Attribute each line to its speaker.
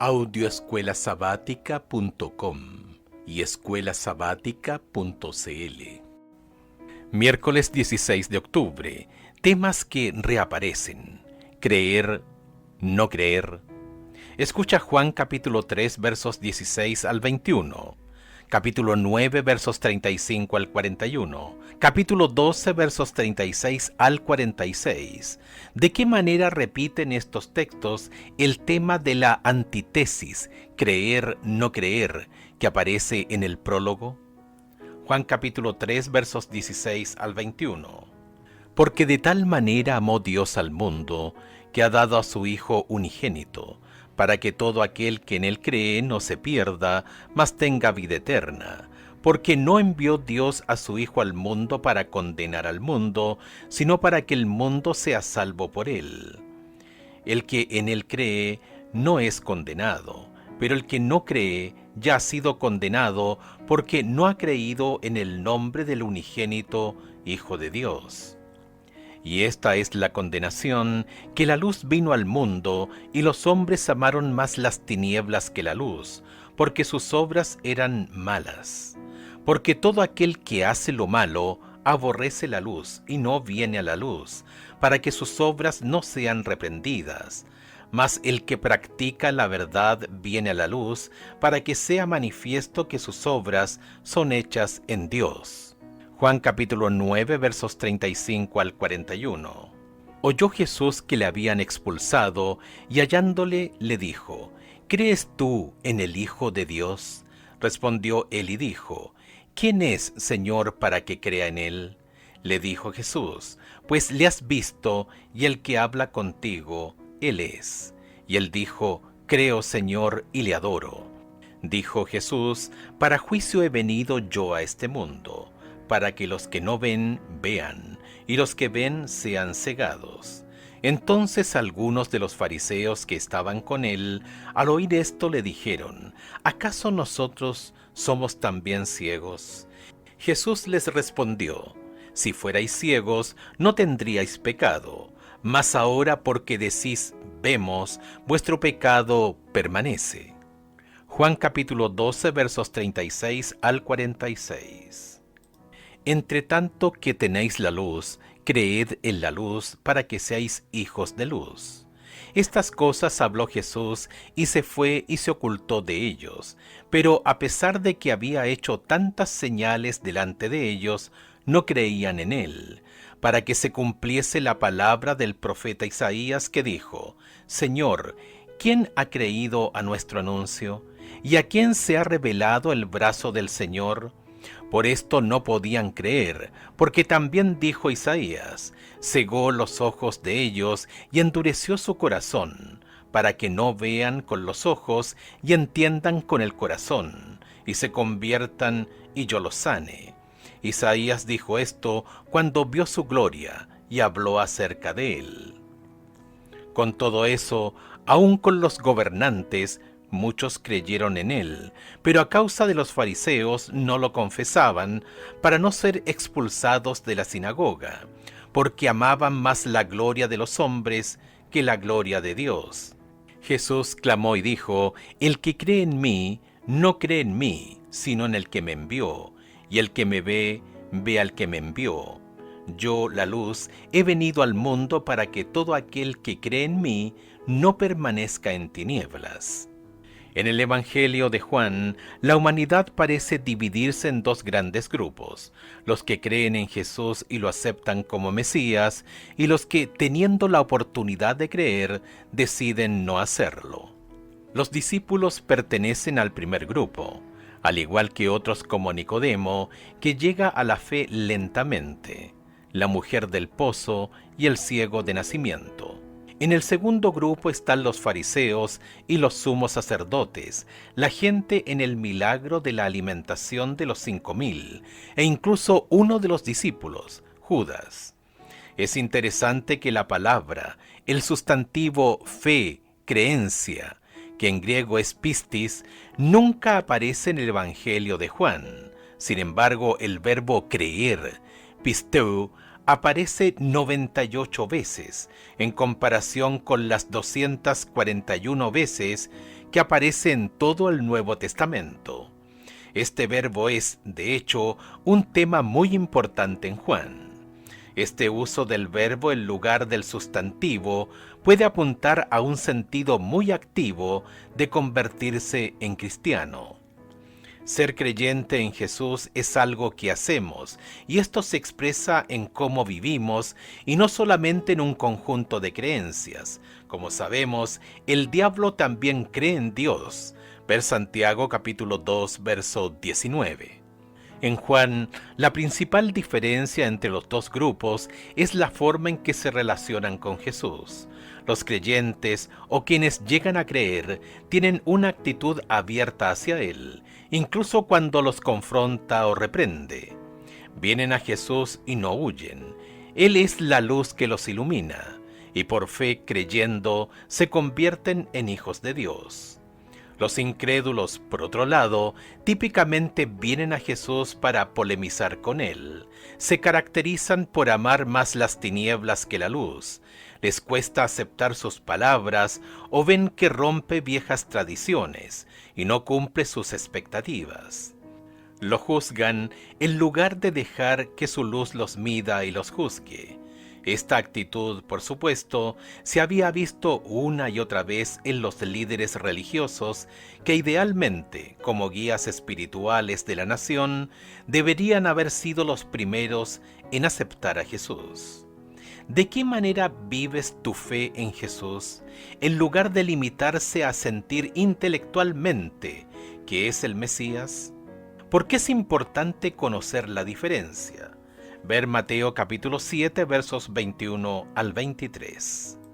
Speaker 1: audioescuelasabática.com y escuelasabática.cl. Miércoles 16 de octubre. Temas que reaparecen. Creer, no creer. Escucha Juan capítulo 3 versos 16 al 21. Capítulo 9 versos 35 al 41. Capítulo 12 versos 36 al 46. ¿De qué manera repiten estos textos el tema de la antítesis, creer, no creer, que aparece en el prólogo? Juan capítulo 3 versos 16 al 21. Porque de tal manera amó Dios al mundo, que ha dado a su Hijo unigénito, para que todo aquel que en él cree no se pierda, mas tenga vida eterna. Porque no envió Dios a su Hijo al mundo para condenar al mundo, sino para que el mundo sea salvo por él. El que en él cree no es condenado, pero el que no cree ya ha sido condenado, porque no ha creído en el nombre del unigénito Hijo de Dios. Y esta es la condenación, que la luz vino al mundo, y los hombres amaron más las tinieblas que la luz, porque sus obras eran malas. Porque todo aquel que hace lo malo, aborrece la luz, y no viene a la luz, para que sus obras no sean reprendidas. Mas el que practica la verdad viene a la luz, para que sea manifiesto que sus obras son hechas en Dios. Juan capítulo 9 versos 35 al 41. Oyó Jesús que le habían expulsado, y hallándole le dijo: ¿Crees tú en el Hijo de Dios? Respondió él y dijo: ¿Quién es, Señor, para que crea en él? Le dijo Jesús: Pues le has visto, y el que habla contigo, él es. Y él dijo: Creo, Señor, y le adoro. Dijo Jesús: Para juicio he venido yo a este mundo, para que los que no ven, vean, y los que ven sean cegados. Entonces algunos de los fariseos que estaban con él, al oír esto, le dijeron: ¿Acaso nosotros somos también ciegos? Jesús les respondió: Si fuerais ciegos, no tendríais pecado, mas ahora porque decís vemos, vuestro pecado permanece. Juan capítulo 12 versos 36 al 46. Entre tanto que tenéis la luz, creed en la luz para que seáis hijos de luz. Estas cosas habló Jesús y se fue y se ocultó de ellos. Pero a pesar de que había hecho tantas señales delante de ellos, no creían en él, para que se cumpliese la palabra del profeta Isaías que dijo: Señor, ¿quién ha creído a nuestro anuncio? ¿Y a quién se ha revelado el brazo del Señor? Por esto no podían creer, porque también dijo Isaías: cegó los ojos de ellos y endureció su corazón, para que no vean con los ojos y entiendan con el corazón, y se conviertan y yo los sane. Isaías dijo esto cuando vio su gloria y habló acerca de él. Con todo eso, aun con los gobernantes, muchos creyeron en él, pero a causa de los fariseos no lo confesaban, para no ser expulsados de la sinagoga, porque amaban más la gloria de los hombres que la gloria de Dios. Jesús clamó y dijo: El que cree en mí, no cree en mí, sino en el que me envió, y el que me ve, ve al que me envió. Yo, la luz, he venido al mundo para que todo aquel que cree en mí no permanezca en tinieblas. En el Evangelio de Juan, la humanidad parece dividirse en dos grandes grupos: los que creen en Jesús y lo aceptan como Mesías, y los que, teniendo la oportunidad de creer, deciden no hacerlo. Los discípulos pertenecen al primer grupo, al igual que otros como Nicodemo, que llega a la fe lentamente, la mujer del pozo y el ciego de nacimiento. En el segundo grupo están los fariseos y los sumos sacerdotes, la gente en el milagro de la alimentación de los 5,000, e incluso uno de los discípulos, Judas. Es interesante que la palabra, el sustantivo fe, creencia, que en griego es pistis, nunca aparece en el Evangelio de Juan. Sin embargo, el verbo creer, pisteu, aparece 98 veces, en comparación con las 241 veces que aparece en todo el Nuevo Testamento. Este verbo es, de hecho, un tema muy importante en Juan. Este uso del verbo en lugar del sustantivo puede apuntar a un sentido muy activo de convertirse en cristiano. Ser creyente en Jesús es algo que hacemos, y esto se expresa en cómo vivimos y no solamente en un conjunto de creencias. Como sabemos, el diablo también cree en Dios. Ver Santiago capítulo 2, verso 19. En Juan, la principal diferencia entre los dos grupos es la forma en que se relacionan con Jesús. Los creyentes o quienes llegan a creer tienen una actitud abierta hacia Él, incluso cuando los confronta o reprende. Vienen a Jesús y no huyen. Él es la luz que los ilumina, y por fe creyendo se convierten en hijos de Dios. Los incrédulos, por otro lado, típicamente vienen a Jesús para polemizar con Él. Se caracterizan por amar más las tinieblas que la luz. Les cuesta aceptar sus palabras o ven que rompe viejas tradiciones y no cumple sus expectativas. Lo juzgan en lugar de dejar que su luz los mida y los juzgue. Esta actitud, por supuesto, se había visto una y otra vez en los líderes religiosos que idealmente, como guías espirituales de la nación, deberían haber sido los primeros en aceptar a Jesús. ¿De qué manera vives tu fe en Jesús en lugar de limitarse a sentir intelectualmente que es el Mesías? ¿Por qué es importante conocer la diferencia? Ver Mateo capítulo 7 versos 21 al 23.